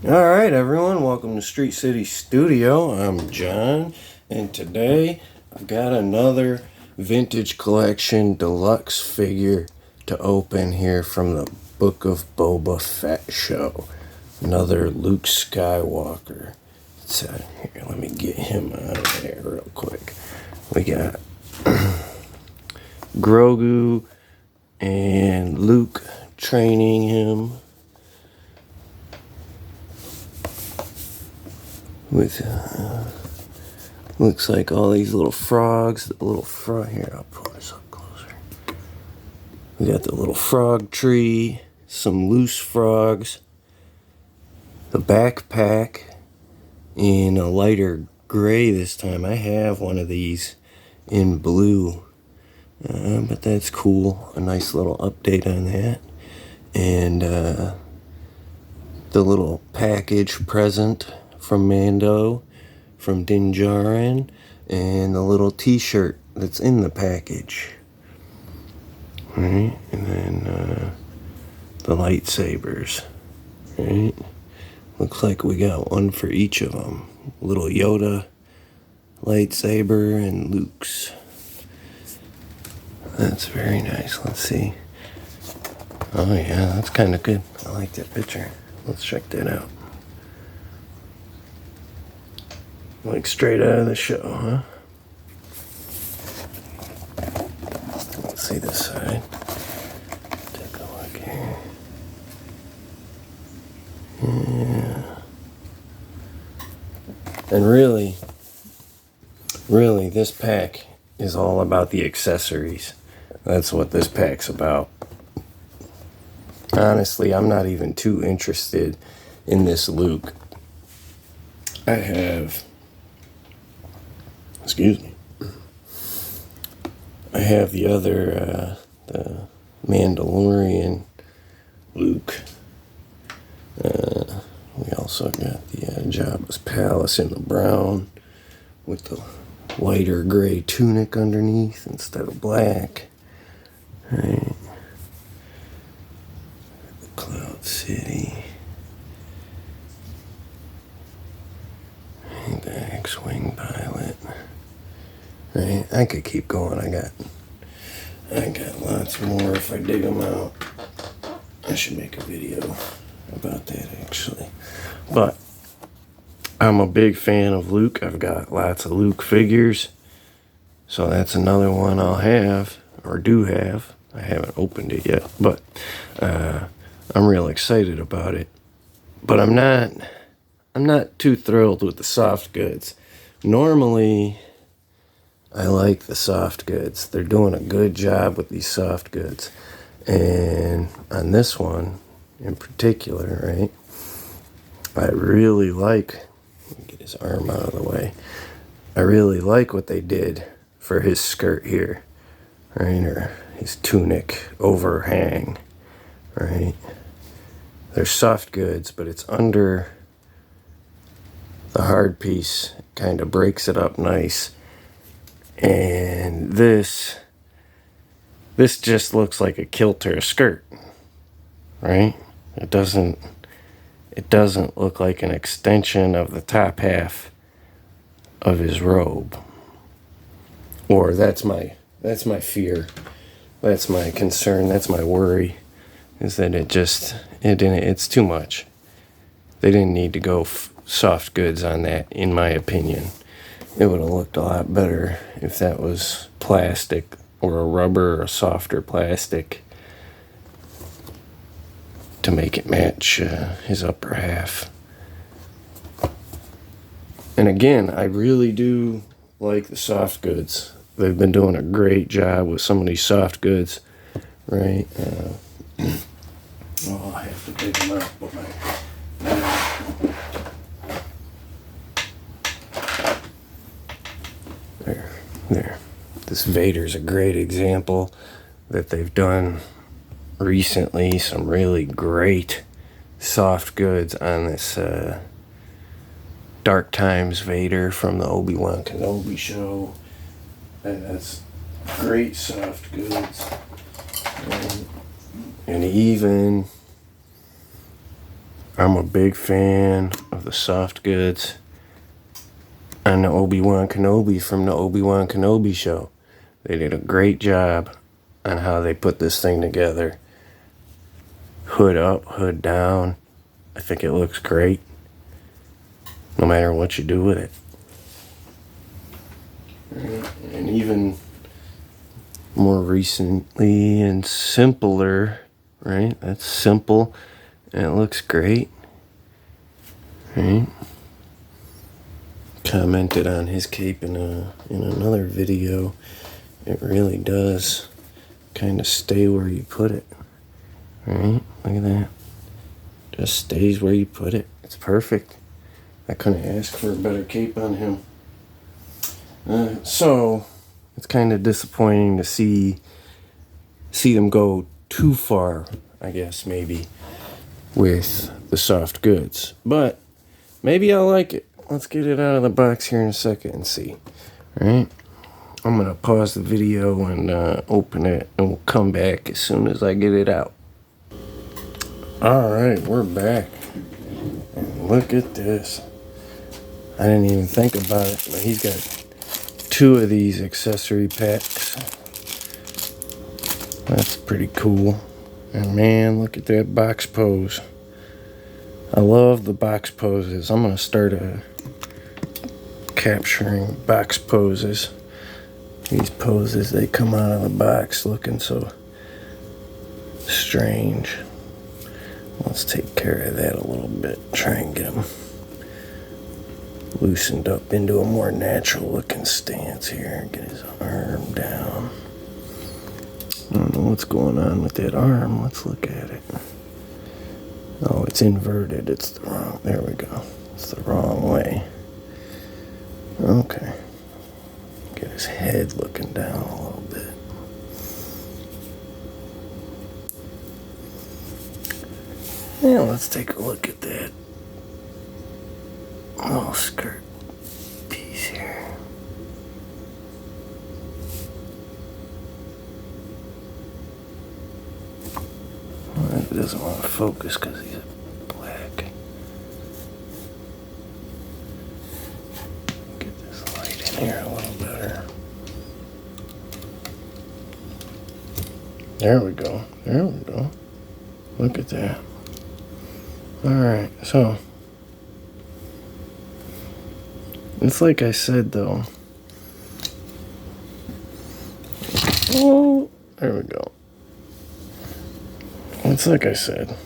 Alright everyone, welcome to Street City Studio. I'm John, and today I've got another vintage collection deluxe figure to open here from the Book of Boba Fett show. Another Luke Skywalker. So here, let me get him out of there real quick. We got Grogu and Luke training him with looks like all these little frogs. The little frog here, I'll pull this up closer. We got the little frog tree, some loose frogs, the backpack in a lighter gray this time. I have one of these in blue, but that's cool. A nice little update on that. And the little package present from Mando, from Din Djarin, and the little t-shirt that's in the package. Right? And then the lightsabers. Right? Looks like we got one for each of them. Little Yoda lightsaber and Luke's. That's very nice. Let's see. Oh yeah, that's kind of good. I like that picture. Let's check that out. Like straight out of the show, huh? Let's see this side. Take a look here. Yeah. And really, this pack is all about the accessories. That's what this pack's about. Honestly, I'm not even too interested in this Luke. I have the other, the Mandalorian Luke. We also got the Jabba's Palace in the brown with the lighter gray tunic underneath instead of black. Right. The Cloud City. And the X-Wing pilot. Right, I could keep going. I got lots more if I dig them out. I should make a video about that actually. But I'm a big fan of Luke. I've got lots of Luke figures. So that's another one I'll have, or do have. I haven't opened it yet, but I'm real excited about it. But I'm not too thrilled with the soft goods. Normally, I like the soft goods. They're doing a good job with these soft goods. And on this one in particular, right, I really like, let me get his arm out of the way. I really like what they did for his skirt here, right, or his tunic overhang, right. They're soft goods, but it's under the hard piece. It kind of breaks it up nice. And this just looks like a kilt or a skirt, right? It doesn't look like an extension of the top half of his robe. Or that's my fear. That's my concern. That's my worry, is that it's too much. They didn't need to go soft goods on that, in my opinion. It would have looked a lot better if that was plastic or a rubber or a softer plastic to make it match his upper half. And again, I really do like the soft goods. They've been doing a great job with some of these soft goods, right? I have to dig them out with my... There. This Vader's a great example that they've done recently. Some really great soft goods on this Dark Times Vader from the Obi-Wan Kenobi show. And that's great soft goods. And even I'm a big fan of the soft goods and the Obi-Wan Kenobi from the Obi-Wan Kenobi show. They did a great job on how they put this thing together. Hood up, hood down. I think it looks great, no matter what you do with it. And even more recently and simpler, right? That's simple and it looks great, right? Commented on his cape in another video. It really does kind of stay where you put it, right? Look at that. Just stays where you put it. It's perfect. I couldn't ask for a better cape on him. So it's kind of disappointing to see them go too far, I guess, maybe, with the soft goods. But maybe I'll like it. Let's get it out of the box here in a second and see. All right? I'm going to pause the video and open it, and we'll come back as soon as I get it out. All right, we're back. And look at this. I didn't even think about it, but he's got 2 of these accessory packs. That's pretty cool. And man, look at that box pose. I love the box poses. I'm going to start capturing box poses. These poses, they come out of the box looking so strange. Let's take care of that a little bit. Try and get them loosened up into a more natural looking stance here. Get his arm down. I don't know what's going on with that arm. Let's look at it. Oh, it's inverted. It's the wrong. There we go. It's the wrong way. Okay. Get his head looking down a little bit. Yeah, let's take a look at that little skirt piece here. Well, it doesn't want to focus because he's black. Get this light in here a little better. There we go. There we go. Look at that. Alright, so it's like I said though. Oh, there we go. It's like I said.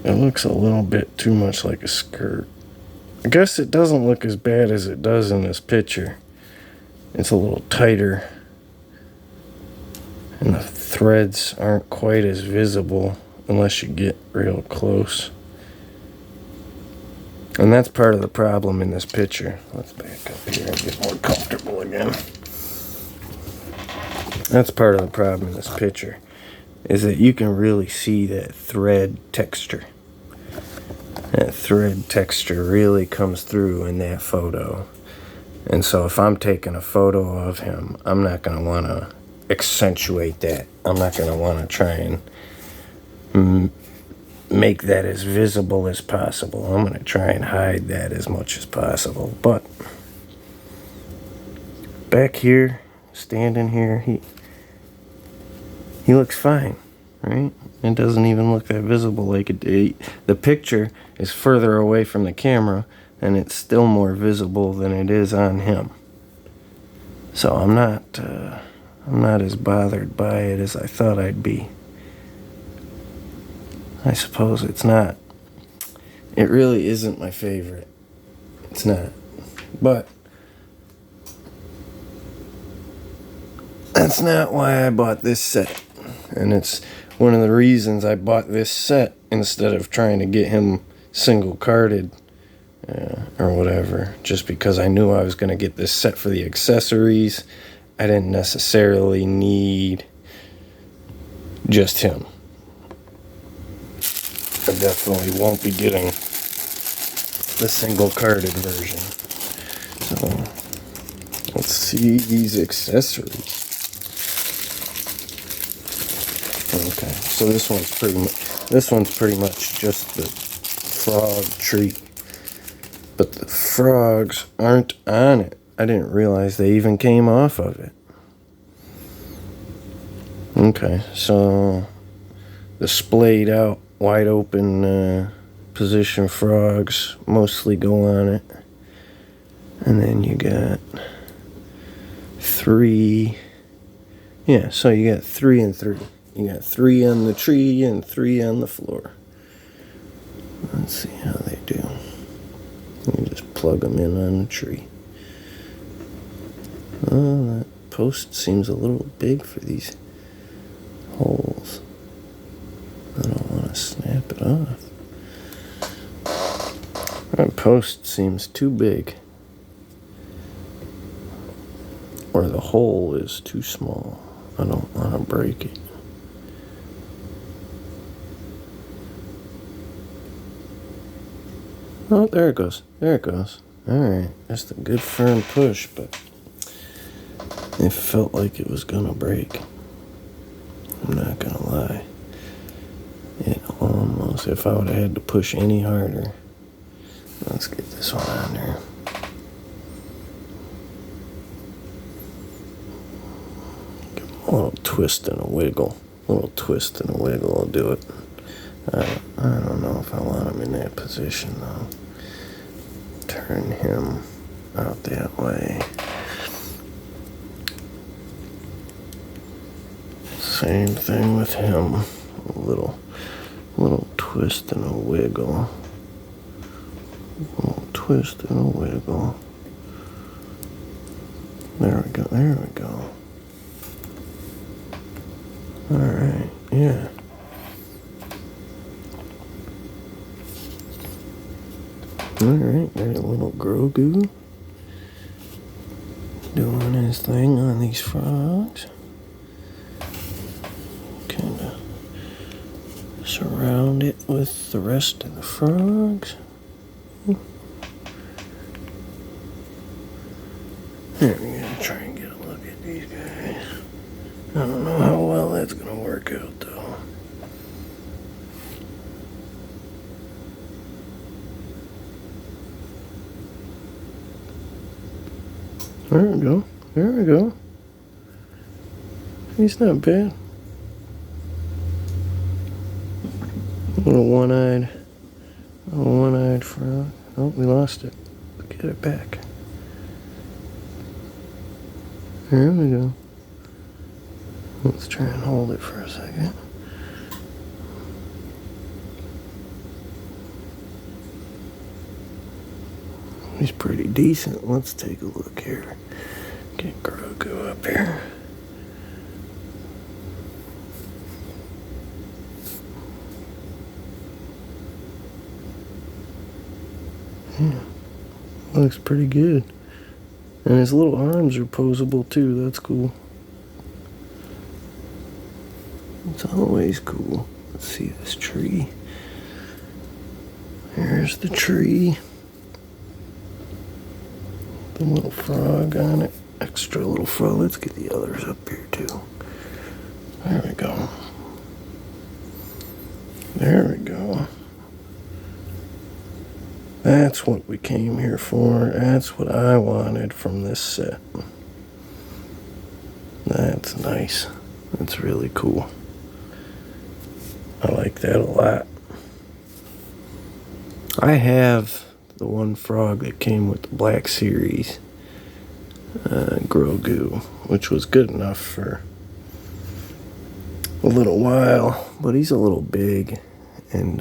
It looks a little bit too much like a skirt. I guess it doesn't look as bad as it does in this picture. It's a little tighter. And the threads aren't quite as visible unless you get real close. And that's part of the problem in this picture. Let's back up here and get more comfortable again. That's part of the problem in this picture, is that you can really see that thread texture. That thread texture really comes through in that photo. And so if I'm taking a photo of him, I'm not going to want to accentuate that. I'm not going to want to try and make that as visible as possible. I'm going to try and hide that as much as possible. But back here, standing here, he looks fine, right? It doesn't even look that visible like it did. The picture is further away from the camera, and it's still more visible than it is on him. So I'm not as bothered by it as I thought I'd be. I suppose it's not. It really isn't my favorite. It's not. But that's not why I bought this set. And it's one of the reasons I bought this set instead of trying to get him single carded or whatever. Just because I knew I was going to get this set for the accessories. I didn't necessarily need just him. I definitely won't be getting the single carded version. So let's see these accessories. Okay, so this one's pretty much just the frog treat. But the frogs aren't on it. I didn't realize they even came off of it. Okay, so the splayed out, wide open position frogs mostly go on it. And then you got 3. Yeah, so you got 3 and 3. You got 3 on the tree and 3 on the floor. Let's see how they do. You just plug them in on the tree. Oh, that post seems a little big for these holes. I don't want to snap it off. That post seems too big. Or the hole is too small. I don't want to break it. Oh, there it goes. There it goes. Alright, that's a good firm push, but it felt like it was gonna break. I'm not gonna lie. It almost, if I would have had to push any harder. Let's get this one on there. Give them a little twist and a wiggle. A little twist and a wiggle will do it. I don't know if I want him in that position though. Turn him out that way. Same thing with him. A little twist and a wiggle. A little twist and a wiggle. There we go, there we go. Alright, yeah. Alright, there's a little grogu doing his thing on these frogs. Kind of surround it with the rest of the frogs. There we go, try and get a look at these guys. I don't know how well that's going to work out though. There we go. There we go. He's not bad. Little one-eyed frog. Oh, we lost it. Get it back. There we go. Let's try and hold it for a second. He's pretty decent. Let's take a look here. Get Grogu up here. Yeah, looks pretty good. And his little arms are posable too. That's cool. It's always cool. Let's see this tree. Here's the tree. The little frog on it. Extra little frog. Let's get the others up here too. There we go. There we go. That's what we came here for. That's what I wanted from this set. That's nice. That's really cool. I like that a lot. I have the one frog that came with the Black Series, Grogu, which was good enough for a little while, but he's a little big, and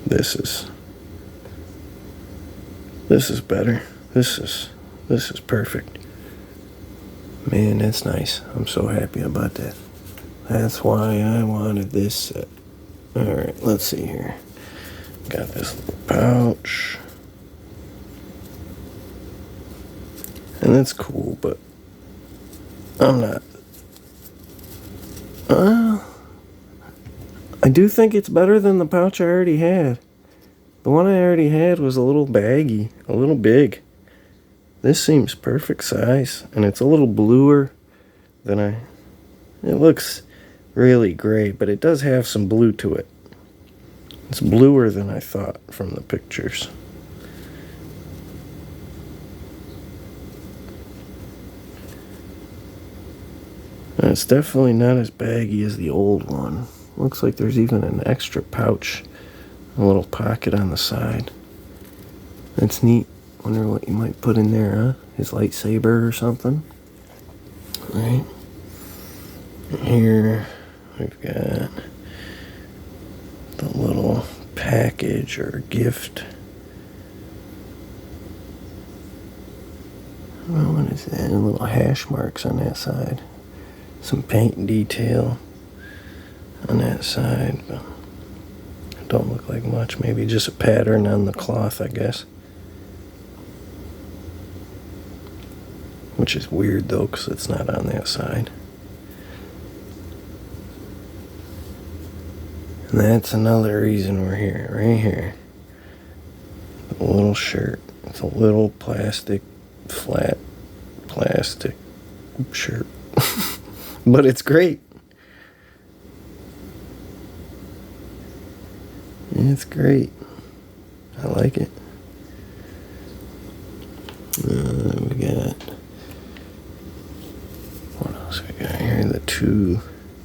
this is better. This is perfect. Man, that's nice. I'm so happy about that. That's why I wanted this set. Alright, let's see here. Got this little pouch. And that's cool, but I'm not. I do think it's better than the pouch I already had. The one I already had was a little baggy, a little big. This seems perfect size, and it's a little bluer than It looks really gray, but it does have some blue to it. It's bluer than I thought from the pictures. And it's definitely not as baggy as the old one. Looks like there's even an extra pouch, a little pocket on the side. That's neat. Wonder what you might put in there, huh? His lightsaber or something. Right. Here we've got the little package or gift. Well, what is that? Little hash marks on that side. Some paint detail on that side. But it don't look like much. Maybe just a pattern on the cloth, I guess. Which is weird though, because it's not on that side. And that's another reason we're here, right here. A little shirt. It's a little plastic, flat plastic shirt. But it's great. It's great. I like it. We got, what else we got here? The two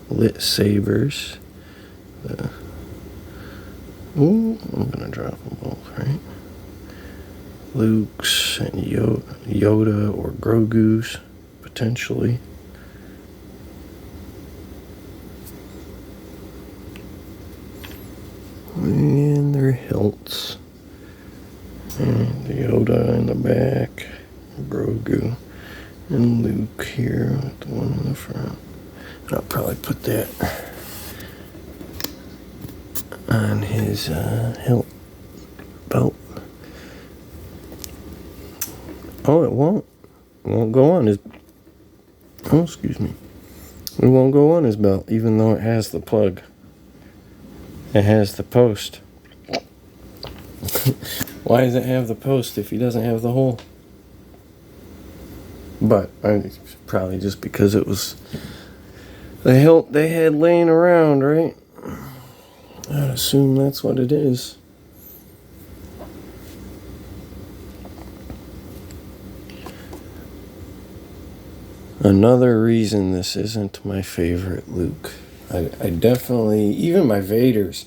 lit sabers. Ooh, I'm gonna drop them both, right? Luke's and Yoda or Grogu's, potentially. And their hilts. And the Yoda in the back, Grogu, and Luke here with the one in the front. And I'll probably put that on his hilt belt. Oh, it won't. It won't go on his... Oh, excuse me. It won't go on his belt, even though it has the plug. It has the post. Why does it have the post if he doesn't have the hole? But probably just because it was the hilt they had laying around, right? I'd assume that's what it is. Another reason this isn't my favorite Luke. I definitely, even my Vaders,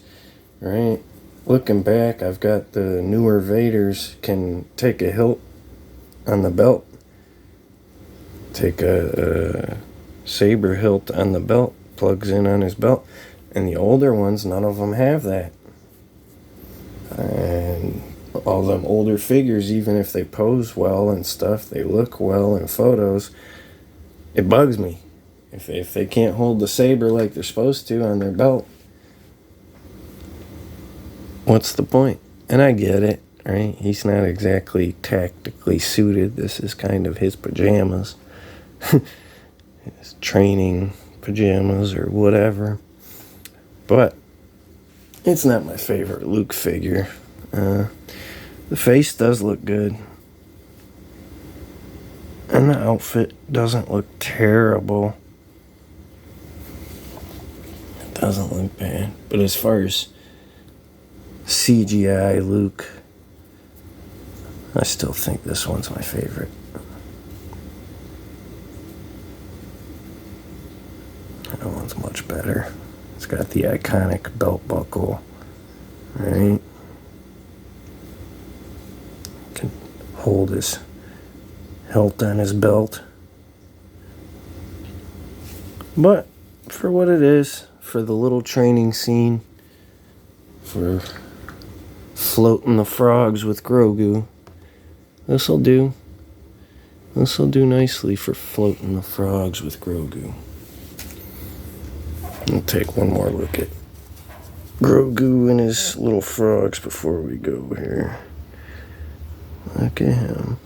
right? Looking back, I've got the newer Vaders can take a hilt on the belt. Take a saber hilt on the belt, plugs in on his belt. And the older ones, none of them have that. And all them older figures, even if they pose well and stuff, they look well in photos, it bugs me. If they can't hold the saber like they're supposed to on their belt, what's the point? And I get it, right? He's not exactly tactically suited. This is kind of his pajamas. His training pajamas or whatever. But it's not my favorite Luke figure. The face does look good. And the outfit doesn't look terrible. It doesn't look bad. But as far as CGI Luke, I still think this one's my favorite. That one's much better. It's got the iconic belt buckle, right? Can hold his hilt on his belt. But for what it is, for the little training scene, for floating the frogs with Grogu, this'll do. This'll do nicely for floating the frogs with Grogu. We'll take one more look at Grogu and his little frogs before we go here. Look at him.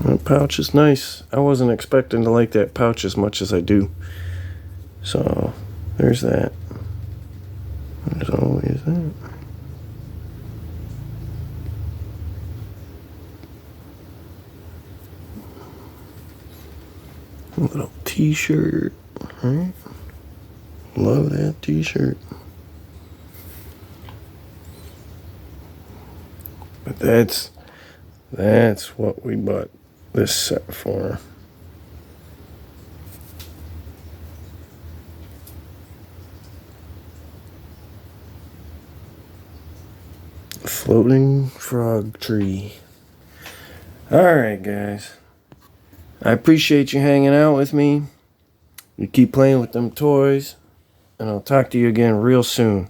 That pouch is nice. I wasn't expecting to like that pouch as much as I do. So, there's that. There's always that. Little t-shirt, right? Love that t-shirt. But that's what we bought this set for. Floating frog tree. Alright, guys. I appreciate you hanging out with me. You keep playing with them toys. And I'll talk to you again real soon.